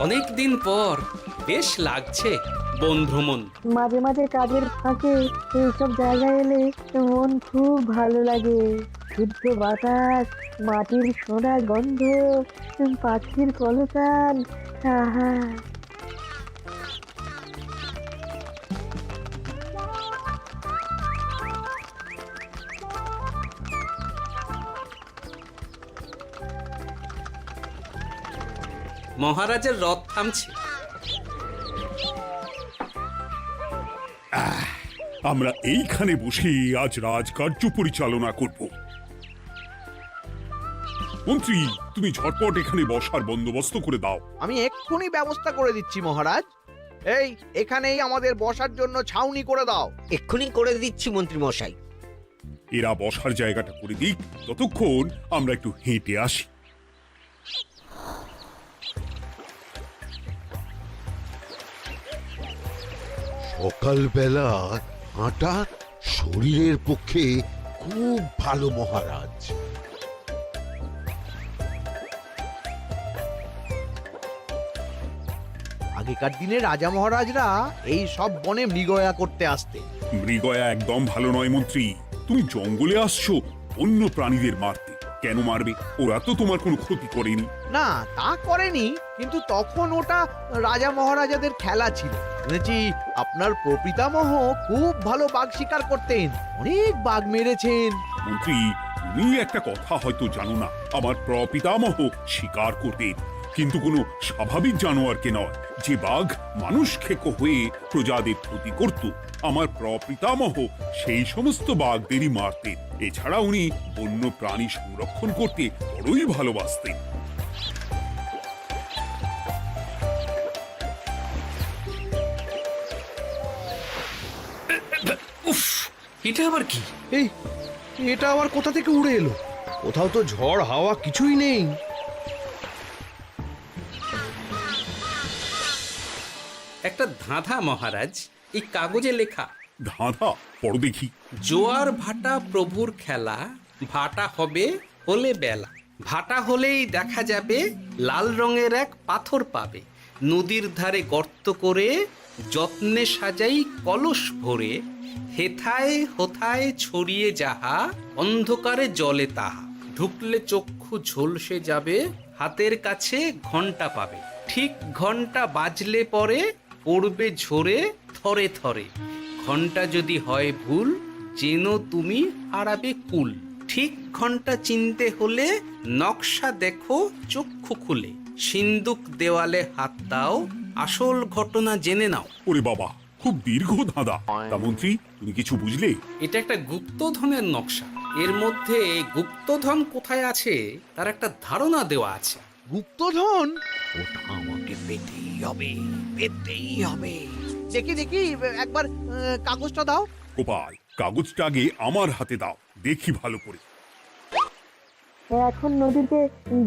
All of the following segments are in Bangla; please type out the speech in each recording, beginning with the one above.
অনেক দিন পর বেশ লাগছে বন ভ্রমণ। মাঝে মাঝে কাজের ফাঁকে এইসব জায়গায় এলে মন খুব ভালো লাগে। শুদ্ধ বাতাস, মাটির সোনা গন্ধ, পাখির কলতান, আহা। মহারাজের রথ থামছে। আমরা এইখানে বসে আজ রাজকার্য পরিচালনা করব। মন্ত্রী, তুমি ঝটপট এখানে বসার বন্দোবস্ত করে দাও। আমি এক্ষুনি ব্যবস্থা করে দিচ্ছি মহারাজ। এই এখানেই আমাদের বসার জন্য ছাউনি করে দাও। এক্ষুনি করে দিচ্ছি মন্ত্রী মশাই। এরা বসার জায়গাটা করে দিক, ততক্ষণ আমরা একটু হেঁটে আসি। সকালবেলা হাঁটা শরীরের পক্ষে খুব ভালো মহারাজ। আগেকার দিনে রাজা মহারাজরা এই সব বনে মৃগয়া করতে আসতেন। মৃগয়া একদম ভালো নয় মন্ত্রী। তুমি জঙ্গলে আসছো অন্য প্রাণীদের মারতে। কেন মারবে? ওরা তো তোমার কোনো ক্ষতি করেনি। না, তা করেনি, কিন্তু তখন ওটা রাজা মহারাজাদের খেলা ছিল। শুনেছি আপনার প্রপিতামহ খুব ভালো বাঘ শিকার করতেন, অনেক বাঘ মেরেছেন। মন্ত্রী, তুমি একটা কথা হয়তো জানো না। আমার প্রপিতামহ শিকার করতেন, কিন্তু কোনো স্বাভাবিক জানোয়ারকে নয়, যে বাঘ মানুষ খেকো হয়ে প্রজাদের ক্ষতি করত। আমার প্রপিতামহ সেই সমস্ত বাঘদেরই মারতেন। এছাড়া উনি বন্য প্রাণী সংরক্ষণ করতে বড়ই ভালোবাসতেন। উফ, এটা আবার কি? এই এটা আবার কোথা থেকে উড়ে এলো? কোথাও তো ঝড় হাওয়া কিছুই নেই। একটা ধাঁধা মহারাজ, এই কাগজে লেখা। ধাঁধা? পড়ো দেখি। জোয়ার ভাটা প্রভুর খেলা, ভাটা হবে হলে বেলা, ভাটা হলেই দেখা যাবে লাল রঙের এক পাথর পাবে, নদীর ধারে গর্ত করে যত্নে সাজাই কলস ভরে, হেথায় হোথায় ছড়িয়ে যাহা অন্ধকারে জলে তাহা, ঢুকলে চক্ষু ঝলসে যাবে, হাতের কাছে ঘন্টা পাবে, ঠিক ঘন্টা বাজলে পরে পড়বে ঝরে থরে থরে, ঘন্টা যদি হয় ভুল যেন তুমি হারাবে কুল, ঠিক ঘন্টা চিনতে হলে নকশা দেখো চক্ষু খুলে, সিন্দুক দেওয়ালে হাত দাও আসল ঘটনা জেনে নাও। ওরে বাবা, খুব দীর্ঘ ধাঁধা। তা মন্ত্রী, তুমি কিছু বুঝলে? এটা একটা গুপ্তধনের নকশা। এর মধ্যে গুপ্তধন কোথায় আছে তার একটা ধারণা দেওয়া আছে। গুপ্তধন? ওটা আমাকে পেতেই হবে, পেতেই হবে। দেখি দেখি একবার কাগজটা দাও। গোপাল, কাগজটা আগে আমার হাতে দাও, দেখি ভালো করে। এখন নদীতে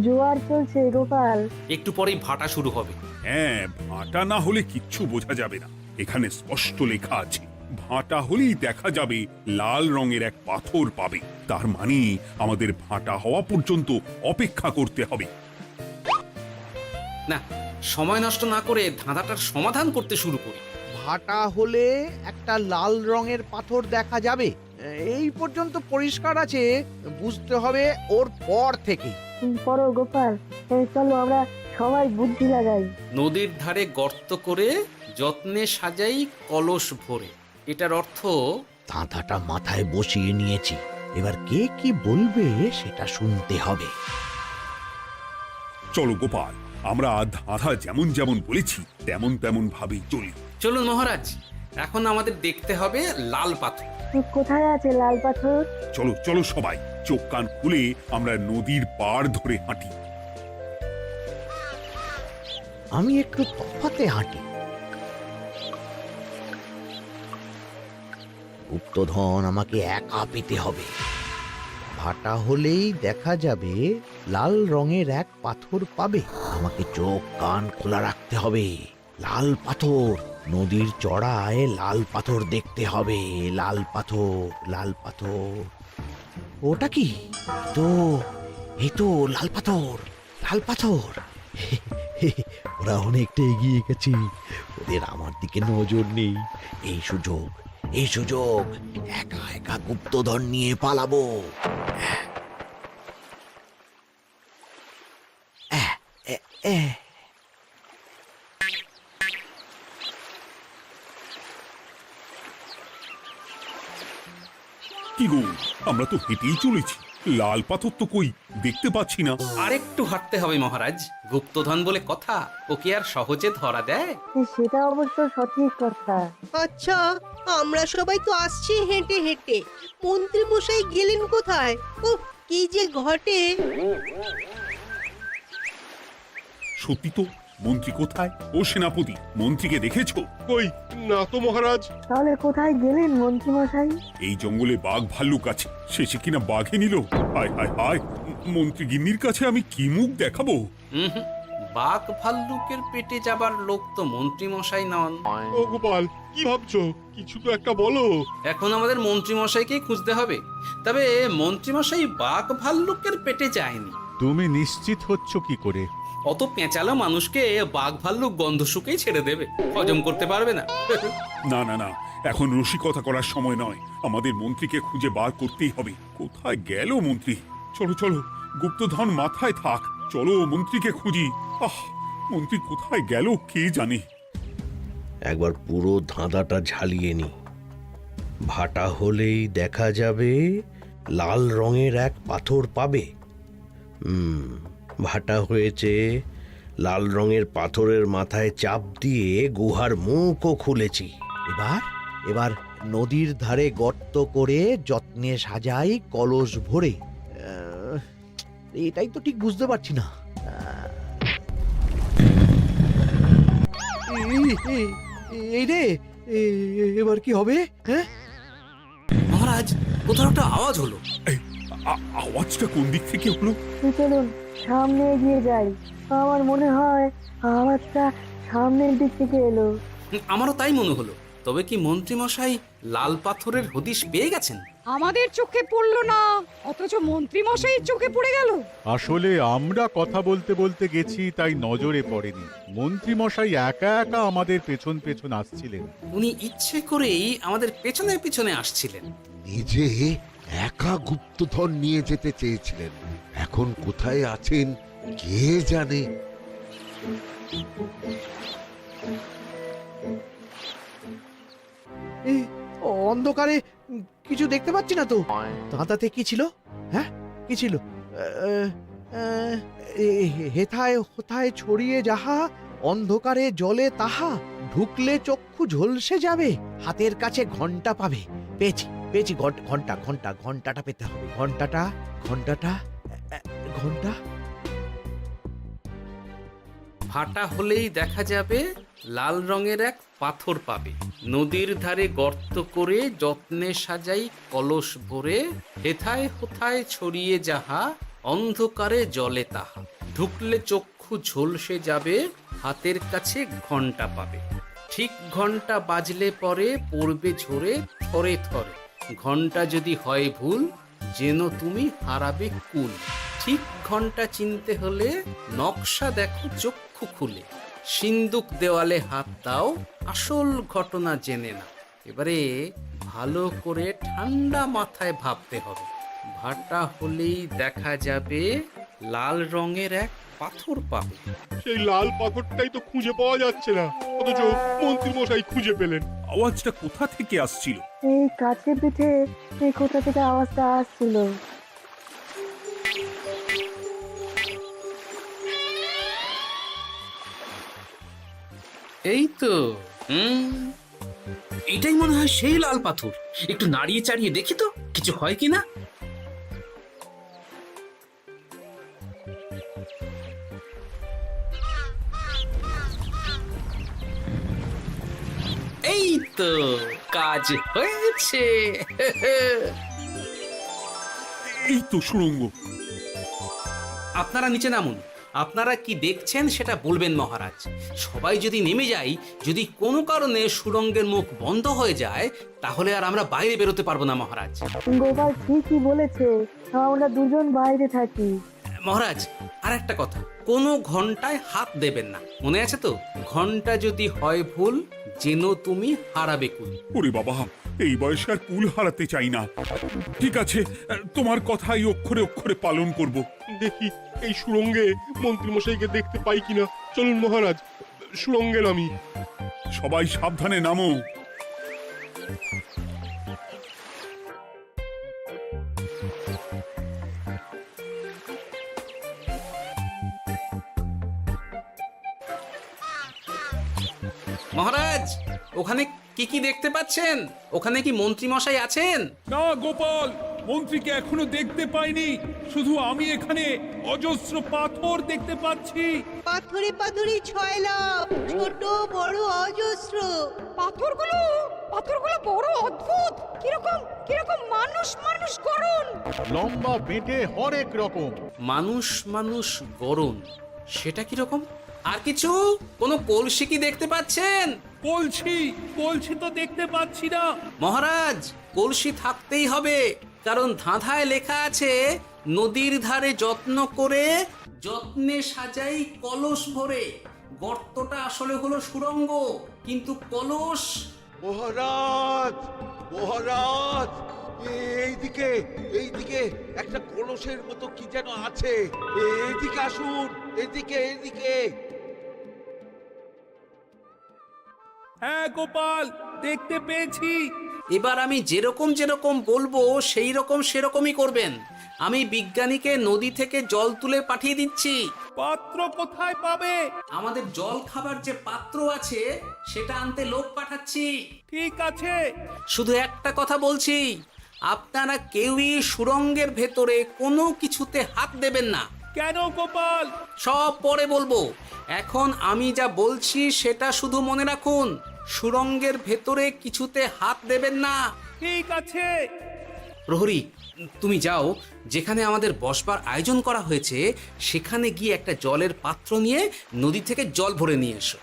জোয়ার চলছে গোপাল। একটু পরেই ভাটা শুরু হবে। হ্যাঁ, ভাটা না হলে কিচ্ছু বোঝা যাবে না। এখানে স্পষ্ট লেখা আছে, ভাটা হলেই দেখা যাবে লাল রঙের এক পাথর পাবে। তার মানে আমাদের ভাটা হওয়া পর্যন্ত অপেক্ষা করতে হবে। না, সময় নষ্ট না করে ধাঁধাটার সমাধান করতে শুরু করি। ভাটা হলে একটা লাল রঙের পাথর দেখা যাবে, এই পর্যন্ত পরিষ্কার আছে। বুঝতে হবে ওর পর থেকে। পড়ো গোপাল, চলো আমরা সবাই বুদ্ধি লাগাই। নদীর ধারে গর্ত করে যত্নে সাজাই কলস ভরে। এটার অর্থ ধাঁধাটা মাথায় বসিয়ে নিয়েছি, এবার কে কি বলবে সেটা শুনতে হবে। চলো গোপাল, আমরা ধাঁধা যেমন যেমন বলেছি তেমন তেমন ভাবেই চলি। চলুন মহারাজ, এখন আমাদের দেখতে হবে লাল পাথর। কোথায় আছে লাল পাথর? চলো চলো সবাই, চোখ কান খুলে আমরা নদীর পাড় ধরে হাঁটি। আমি একটু তফাতে হাঁটি। গুপ্তধন আমাকে একা পেতে হবে। ভাটা হলেই দেখা যাবে লাল রঙের এক পাথর পাবে। আমাকে চোখ কান খোলা রাখতে হবে। লাল পাথর, নদীর চড়ায় লাল পাথর দেখতে হবে। লাল পাথর, লাল পাথর। ওটা কি? তো এই তো লাল পাথর, লাল পাথর। ওরা অনেকটা এগিয়ে গেছে, ওদের আমার দিকে নজর নেই। এই সুযোগ একা একা গুপ্তধন নিয়ে পালাবো। কি গো, আমরা তো হেঁটেই চলেছি, লাল পাথর তো কই দেখতে পাচ্ছি না। আরেকটু হাঁটতে হবে মহারাজ, গুপ্তধন বলে কথা, ওকে আর সহজে ধরা দেয়? সেটা অবশ্য সঠিক কথা। আচ্ছা, আমরা সবাই তো আসছি হেঁটে হেঁটে, মন্ত্রী মশাই গেলেন কোথায়? ও কি যে ঘটে! সত্যি তো, মন্ত্রী কোথায়? ও সেনাপতি, মন্ত্রীকে দেখেছো? কই, না তো মহারাজ। তাহলে কোথায় গেলেন মন্ত্রী মশাই? এই জঙ্গলে বাঘ ভাল্লুক আছে, শেষে কিনা বাঘে নিল। হায় হায় হায়, মন্ত্রী গিন্নির কাছে আমি কি মুখ দেখাবো? হুম, বাঘ ভাল্লুকের পেটে যাবার লোক তো মন্ত্রী মশাই নন। ও গোপাল, কি ভাবছো? কিছু তো একটা বলো। এখন আমাদের মন্ত্রী মশাইকেই খুঁজতে হবে। তবে মন্ত্রী মশাই বাঘ ভাল্লুকের পেটে যায়নি। তুমি নিশ্চিত হচ্ছ কি করে? অত পেঁচালো মানুষকে বাঘ ভাল্লুক গন্ধ শুকেই ছেড়ে দেবে, হজম করতে পারবে না। না না না, এখন রসিকতা করার সময় নয়, আমাদের মন্ত্রীকে খুঁজে বার করতেই হবে। কোথায় গেল মন্ত্রী? চলো চলো, গুপ্তধন মাথায় থাক, চলো মন্ত্রীকে খুঁজি। আহ, মন্ত্রী কোথায় গেল কে জানে। একবার পুরো ধাঁধাটা ঝালিয়ে নি। ভাটা হলেই দেখা যাবে লাল রঙের এক পাথর পাবে। ভাটা হয়েছে, লাল রঙের পাথরের মাথায় চাপ দিয়ে গুহার মুখও খুলেছি। এবার নদীর ধারে গর্ত করে যত্নে সাজাই কলস ভরে। এটাই তো ঠিক বুঝতে পারছি না। এই রে, এবার কি হবে? হ্যাঁ মহারাজ, কোথাও একটা আওয়াজ হলো। এই, আওয়াজটা কোন দিক থেকে হলো? চলুন সামনে এগিয়ে যাই। আমার মনে হয় আওয়াজটা সামনের দিক থেকে এলো। আমারও তাই মনে হলো। তবে কি মন্ত্রী মশাই লাল পাথরের হদিশ পেয়ে গেছেন? আমাদের চোখে পড়লো না, অথচ মন্ত্রী মশাইয়ের চোখে পড়ে গেল। আসলে আমরা কথা বলতে বলতে গেছি, তাই নজরে পড়েনি। মন্ত্রী মশাই একা একা আমাদের পেছন পেছন আসছিলেন। উনি ইচ্ছে করেই আমাদের পেছনে পেছনে আসছিলেন। নিজে একা গুপ্তধন নিয়ে যেতে চেয়েছিলেন, এখন কোথায় আছেন কে জানে। অন্ধকারে কিছু দেখতে পাচ্ছি না তো। ধাঁধাতে কি ছিল? হ্যাঁ, কি ছিল? হেথায় হোথায় ছড়িয়ে যাহা, অন্ধকারে জলে তাহা, ঢুকলে চক্ষু ঝলসে যাবে, হাতের কাছে ঘন্টা পাবে। পেয়েছি পেয়েছি, ঘন্টাটা পেতে হবে। ঘন্টা। ভাটা হলেই দেখা যাবে লাল রঙের এক পাথর পাবে, নদীর ধারে গর্ত করে যত্নে সাজাই কলস ভরে, হেথায় হোথায় ছড়িয়ে যাহা, অন্ধকারে জলে তাহা, ঢুকলে চক্ষু ঝলসে যাবে, হাতের কাছে ঘন্টা পাবে। ঠিক ঘন্টা বাজলে পরে পড়বে ঝরে থরে থরে, ঘন্টা যদি হয় ভুল যেন তুমি হারাবে কুল। ঠিক ঘন্টা চিনতে হলে নকশা দেখো চক্ষু খুলে, সিন্দুক দেওয়ালে হাত দাও আসল ঘটনা জেনে না। এবারে ভালো করে ঠান্ডা মাথায় ভাবতে হবে। ভাটা হলেই দেখা যাবে লাল রঙের এক পাথর পাবে। সেই লাল পাথরটাই তো খুঁজে পাওয়া যাচ্ছে না, অথচ মন্ত্রী মশাই খুঁজে পেলেন। আওয়াজটা কোথা থেকে আসছিল? এই কাছে পিঠে এই কোথা থেকে আওয়াজটা আসছিল। এই তো, এটাই মনে হয় সেই লাল পাথর। একটু নাড়িয়ে চাড়িয়ে দেখি তো কিছু হয় কিনা। এই তো, কাজ হয়েছে। এই তো সুড়ঙ্গ। আপনারা নিচে নামুন। আপনারা কি দেখছেন সেটা বলবেন মহারাজ। সবাই যদি নেমে যাই, যদি কোনো কারণে সুড়ঙ্গের মুখ বন্ধ হয়ে যায়, তাহলে আর আমরা বাইরে বেরোতে পারবো না মহারাজ। গোপাল ঠিকই বলেছে, আমরা দুজন বাইরে থাকি। মহারাজ, আর একটা কথা, কোনো ঘন্টায় হাত দেবেন না, মনে আছে তো? ঘন্টা যদি হয় ভুল, যেন তুমি হারাবে কুল। ওরে বাবা, এই বয়সে আর কুল হারাতে চাই না। ঠিক আছে, তোমার কথাই অক্ষরে অক্ষরে পালন করব। দেখি এই সুরঙ্গে মন্ত্রীমশাইকে দেখতে পাই কিনা। চলুন মহারাজ, সুরঙ্গে নামি। সবাই সাবধানে নামো। মহারাজ, ওখানে কি কি দেখতে পাচ্ছেন? ওখানে কি মন্ত্রী মশাই আছেন? না গোপাল, মন্ত্রীকে এখনো দেখতে পাইনি। শুধু আমি এখানে অজস্র পাথর দেখতে পাচ্ছি। পাথরে পাথরে ছয়লা, ছোট বড় অজস্র। পাথরগুলো বড় অদ্ভুত, কিরকম কিরকম মানুষ মানুষ করুন। লম্বা বেঁটে হরেক রকম। মানুষ মানুষ গরম, সেটা কি রকম? আর কিছু? কোনো কলসি কি দেখতে পাচ্ছেন? কলসি তো দেখতে পাচ্ছি না। মহারাজ, কলসি থাকতেই হবে, কারণ ধাঁধায় লেখা আছে নদীর ধারে যত্ন করে যত্নে সাজাই কলস ভরে। গর্তটা আসলে হলো সুড়ঙ্গ, কিন্তু কলস। মহারাজ, মহারাজ, এইদিকে এইদিকে একটা কলসের মতো কি যেন আছে। এইদিকে আসুন, এদিকে এদিকে। হ্যাঁ গোপাল, দেখতে পেয়েছি। এবার আমি যেরকম যেরকম বলবো সেই রকম সেরকমই করবেন। আমি বিজ্ঞানীকে নদী থেকে জল তুলে পাঠিয়ে দিচ্ছি। পাত্র কোথায় পাবে? আমাদের জল খাবার যে পাত্র আছে সেটা আনতে লোক পাঠাচ্ছি। ঠিক আছে। শুধু একটা কথা বলছি, আপনারা কেউই সুড়ঙ্গের ভেতরে কোনো কিছুতে হাত দেবেন না। কেন গোপাল? সব পরে বলবো, এখন আমি যা বলছি সেটা শুধু মনে রাখুন। সুড়ঙ্গের ভেতরে কিছুতে হাত দেবেন না। ঠিক আছে। প্রহরী, তুমি যাও, যেখানে আমাদের বসবার আয়োজন করা হয়েছে সেখানে গিয়ে একটা জলের পাত্র নিয়ে নদী থেকে জল ভরে নিয়ে এসো।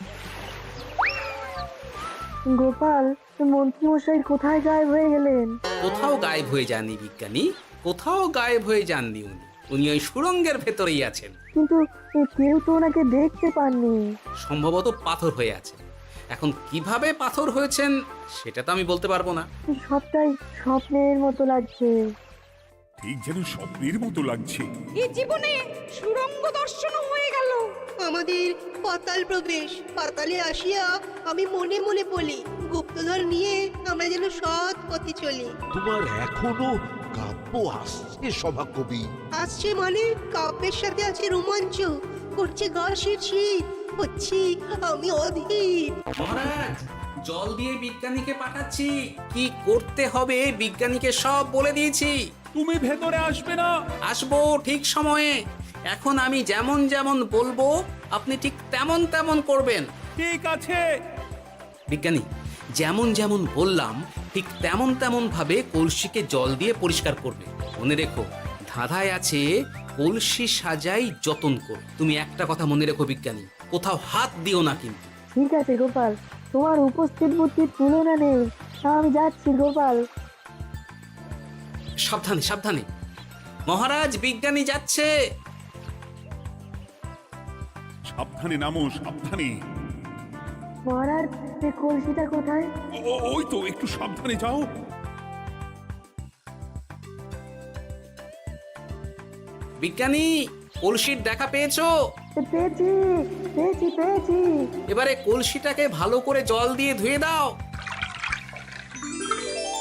গোপাল, মন্ত্রীমশাই কোথায় গায়েব হয়ে গেলেন? কোথাও গায়েব হয়ে যাননি বিজ্ঞানী, কোথাও গায়েব হয়ে যাননি উনি। উনি ওই সুড়ঙ্গের ভেতরেই আছেন। কিন্তু কেউ তো ওনাকে দেখতে পাননি। সম্ভবত পাথর হয়ে আছে। এখন কিভাবে পাথর হয়েছেন সেটা তো আমি বলতে পারবো না। সবটাই স্বপ্নের মতো লাগছে। ঠিক যেন স্বপ্নের মতো লাগছে। এই জীবনে সুরঙ্গ দর্শন হয়ে গেল। আমাদের পাতাল প্রবেশ। পাতালে আসিয়া আমি মনে মনে বলি, গুপ্তধন নিয়ে আমরা যেন সৎ পথে চলি। তোমার এখনো কাব্য আসছে সভাকবি? আসছে মানে কাব্যের সাথে আছে রোমাঞ্চ, করছে গা শীত, হচ্ছি আমি অধীর। মহারাজ, জল দিয়ে বিজ্ঞানীকে পাঠাচ্ছি। কি করতে হবে বিজ্ঞানীকে সব বলে দিয়েছি। তুমি ভেতরে আসবে না? আসবো ঠিক সময়ে। এখন আমি যেমন যেমন বলবো আপনি ঠিক তেমন তেমন করবেন। ঠিক আছে। বিজ্ঞানী, যেমন যেমন বললাম ঠিক তেমন তেমন ভাবে কলসিকে জল দিয়ে পরিষ্কার করবে। মনে রেখো, ধাঁধায় আছে কলসি সাজাই যতন করে। তুমি একটা কথা মনে রেখো বিজ্ঞানী, কোথাও হাত দিও না কিন্তু। ঠিক আছে গোপাল, তোমার উপস্থিত বুদ্ধির তুলনা নেই। আমি যাচ্ছি গোপাল। সাবধানে সাবধানে। মহারাজ, বিজ্ঞানী যাচ্ছে। সাবধানে নামো, সাবধানে। মহারাজ, কলসিটা কোথায়? ওই তো, একটু সাবধানে যাও। বিজ্ঞানী, কলসির দেখা পেয়েছো? পেয়েছি পেয়েছি পেয়েছি। এবারে কলসিটাকে ভালো করে জল দিয়ে ধুয়ে দাও।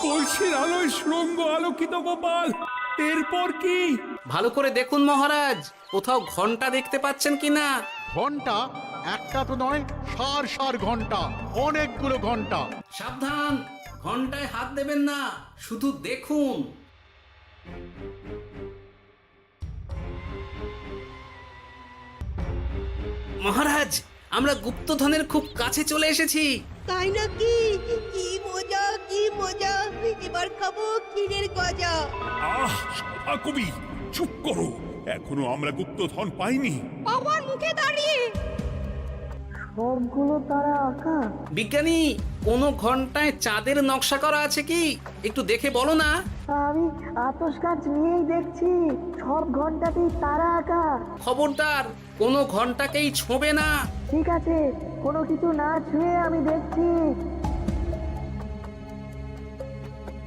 কলসির আলোয় সুড়ঙ্গ আলোকিত গোপাল। এরপর কি? ভালো করে দেখুন মহারাজ, কোথাও ঘন্টা দেখতে পাচ্ছেন কিনা। ঘন্টা একটা তো নয়, সার সার ঘন্টা, অনেকগুলো ঘন্টা। সাবধান, ঘন্টায় হাত দেবেন না, শুধু দেখুন। মহারাজ, আমরা গুপ্তধনের খুব কাছে চলে এসেছি। তাই নাকি? কি মজা কি মজা, এবার খাবো ক্ষীরের গজা। আহ, সভাকবি চুপ করো। এখনো আমরা গুপ্তধন পাইনি। বাবার মুখে দাঁড়িয়ে সবগুলো তারা আঁকা। বিজ্ঞানী, কোনো ঘন্টায় চাঁদের নকশা করা আছে কি একটু দেখে বলো না। আমি আতস কাজ নিয়েই দেখছি, সব ঘন্টাতেই তারা আঁকা। খবরদার কোনো ঘন্টাকেই ছোঁবে না। ঠিক আছে, কোনো কিছু না ছুঁয়ে আমি দেখছি।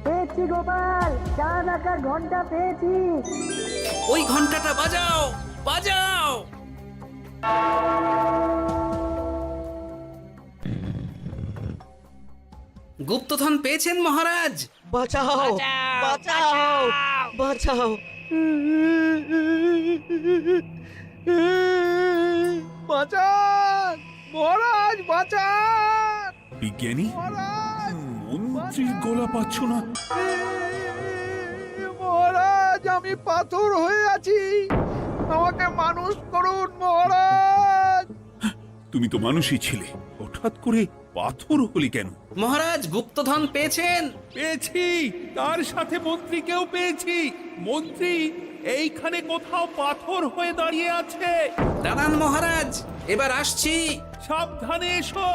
পেয়েছি গোপাল, চাঁদ আঁকার ঘন্টা পেয়েছি। ওই ঘন্টাটা বাজাও, বাজাও। গুপ্তধন পেয়েছেন মহারাজ? বাঁচাও বাঁচাও বাঁচাও। বাঁচান মহারাজ, বাঁচান বিজ্ঞানী, মহারাজ, মন্ত্রীর গলা পাচ্ছ না? মহারাজ, আমি পাথর হয়ে আছি, আমাকে মানুষ করুন মহারাজ। তুমি তো মানুষই ছিলে, হঠাৎ করে পাথর হলি কেন? মহারাজ গুপ্তধন পেয়েছেন? পেয়েছি, তার সাথে মন্ত্রীকেও পেয়েছি। মন্ত্রী এইখানে কোথাও পাথর হয়ে দাঁড়িয়ে আছে। দাঁড়ান মহারাজ, এবার আসছি। সাবধানে এসো।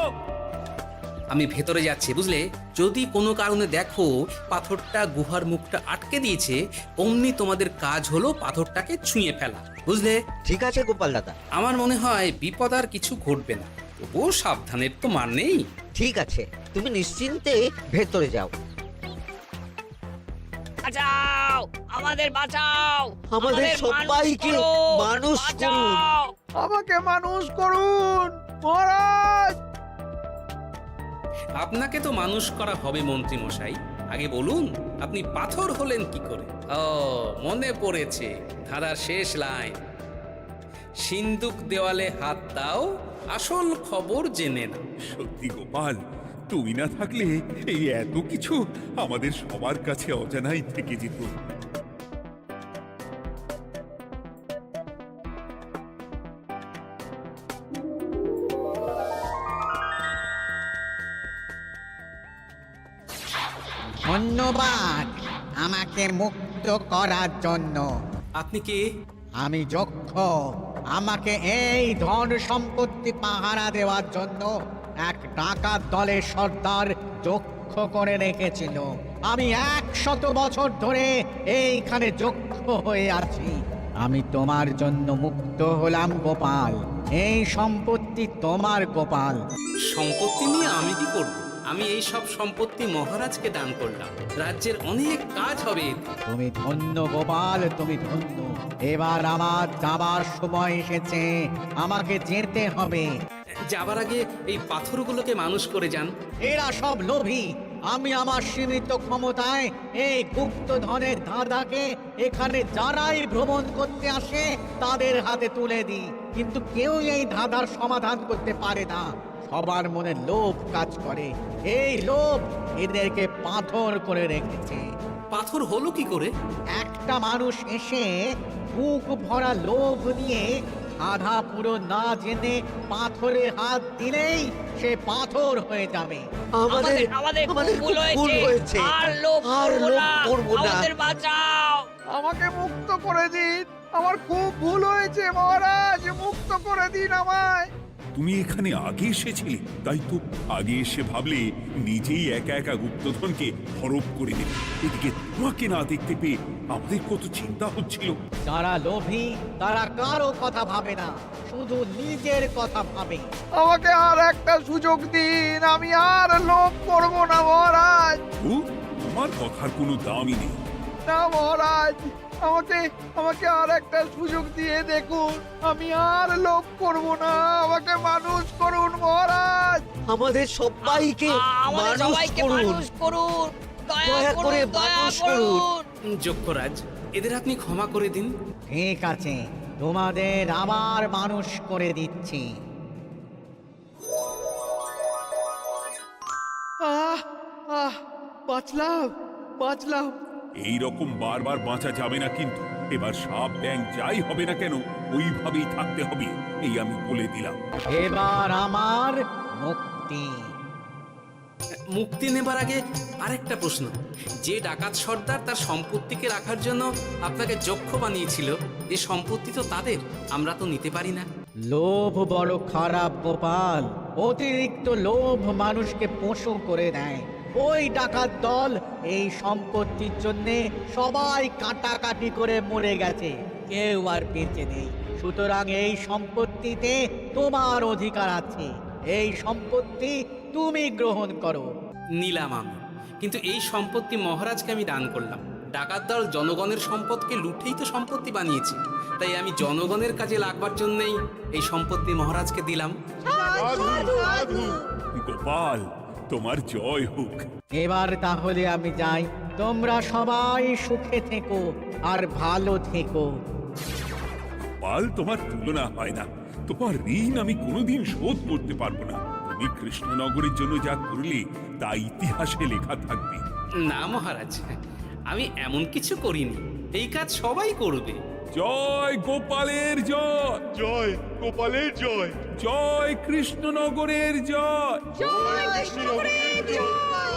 আমি ভেতরে যাচ্ছি, বুঝলে? যদি কোনো কারণে দেখো পাথরটা গুহার মুখটা আটকে দিয়েছে, অমনি তোমাদের কাজ হলো পাথরটাকে ছুঁয়ে ফেলা, বুঝলে? ঠিক আছে গোপাল দাদা। আমার মনে হয় বিপদ আর কিছু ঘটবে না, তবুও সাবধানের তো মান নেই। ঠিক আছে, তুমি নিশ্চিন্তে ভেতরে যাও। বাঁচাও, আমাদের বাঁচাও, আমাদের সবাইকে মানুষ করুন। আমাকে মানুষ করুন মহারাজ। আপনাকে তো মানুষ করা হবে মন্ত্রী মশাই। আগে বলুন আপনি পাথর হলেন কি করে? ও, মনে পড়েছে ধারার শেষ লাইন, সিন্দুক দেওয়ালে হাত দাও, আসল খবর জেনে না। সত্যি গোপাল, তুমি না থাকলে এই এত কিছু আমাদের সবার কাছে অজানাই থেকে যেত। ধন্যবাদ আমাকে মুক্ত করার জন্য। আপনি কে? আমি যক্ষ। আমাকে এই ধন সম্পত্তি পাহারা দেওয়ার জন্য এক ডাকাত দলের সর্দার যক্ষ করে রেখেছিল। আমি 100 বছর ধরে এইখানে যক্ষ হয়ে আছি। আমি তোমার জন্য মুক্ত হলাম গোপাল। এই সম্পত্তি তোমার গোপাল। সম্পত্তি নিয়ে আমি কি করব? আমি এই সব সম্পত্তি মহারাজকে দান করলাম, রাজ্যের অনেক কাজ হবে এতে। তুমি ধন্য গোপাল, তুমি ধন্য। এবার আমার যাবার সময় এসেছে, আমাকে যেতে হবে। যাবার আগে এই পাথরগুলোকে মানুষ করে যান। এরা সব লোভী। আমি আমার সীমিত ক্ষমতায় এই গুপ্তধনের ধাঁধাকে এখানে যারাই ভ্রমণ করতে আসে তাদের হাতে তুলে দিই, কিন্তু কেউ এই ধাঁধার সমাধান করতে পারে না। সবার মনে লোভ কাজ করে, এই লোভ এদেরকে পাথর করে রেখেছে। পাথর হলো কি করে? একটা মানুষ এসে বুক ভরা লোভ নিয়ে আধা পুরো না জেনে পাথরে হাত দিলেই সে পাথর হয়ে যাবে। আমাদের আমাদের আমাদের ভুল ভুল হয়েছে। আর লোভ আর করবো লোভ না। করবো না। আমাদের বাঁচাও। আমাকে মুক্ত করে দিন, আমার খুব ভুল হয়েছে মহারাজ, মুক্ত করে দিন আমায়। তুমি এখানে আগে এসেছিলে, তাই তো আগে এসে ভাবলে নিজেই একা একা গুপ্তধনকে হরপ করে দেবে। এদিকে তোমাকে না দেখতে পেয়ে আমাদের কত চিন্তা হচ্ছিল। যারা লোভী তারা কারো কথা ভাবে না, শুধু নিজের কথা ভাবে। আমাকে আর একটা সুযোগ দিন, আমি আর লোভ করব না মহারাজ। ও, তোমার কথার কোনো দামই নেই। না মহারাজ, আমাকে আর একটা সুযোগ দিয়ে দেখুন, আমি আর লোভ করব না, আমাকে মানুষ করুন মহারাজ। আমাদের সবাইকে আমাদের মানুষ সবাইকে করুন। মানুষ করুন। দয়া করে মানুষ করুন। যক্ষরাজ, এদের আপনি ক্ষমা করে দিন। ঠিক আছে, তোমাদের আবার মানুষ করে দিচ্ছি। বাঁচলাম। এই রকম বারবার বাঁচা যাবে না কিন্তু। এবার সাপ ব্যাং যাই হবে না কেন ওইভাবেই থাকতে হবে, এই আমি বলে দিলাম। এবার আমার মুক্তি। মুক্তি নেবার আগে আরেকটা প্রশ্ন, যে ডাকাত সর্দার তার সম্পত্তিকে রাখার জন্য আপনাকে যক্ষ বানিয়েছিল, এ সম্পত্তি তো তাদের, আমরা তো নিতে পারি না। লোভ বড় খারাপ গোপাল। অতিরিক্ত লোভ মানুষকে পশু করে দেয়। ওই ডাকাত দল এই সম্পত্তির জন্যে সবাই কাটাকাটি করে মরে গেছে, কেউ আর বেঁচে নেই। সুতরাং এই সম্পত্তিতে তোমার অধিকার আছে, এই সম্পত্তি তুমি গ্রহণ করো। নিলাম আমি, কিন্তু এই সম্পত্তি মহারাজকে আমি দান করলাম। ডাকাত দল জনগণের সম্পদকে লুঠেই তো সম্পত্তি বানিয়েছে, তাই আমি জনগণের কাজে লাগবার জন্যই এই সম্পত্তি মহারাজকে দিলাম। সাধু সাধু। গোপাল, তোমার জয় হোক। এবার তাহলে আমি যাই, তোমরা সবাই সুখে থেকো আর ভালো থেকো। গোপাল, তোমার তুলনা হয় না। তোমার ঋণ আমি কোনোদিন শোধ করতে পারবো না। তুমি কৃষ্ণনগরের জন্য যা করলে তা ইতিহাসে লেখা থাকবে। না মহারাজ, আমি এমন কিছু করিনি, এই কাজ সবাই করবে। জয় গোপালের জয়, জয় গোপালের জয়, জয় কৃষ্ণনগরের জয়। জয় কৃষ্ণ, জয়।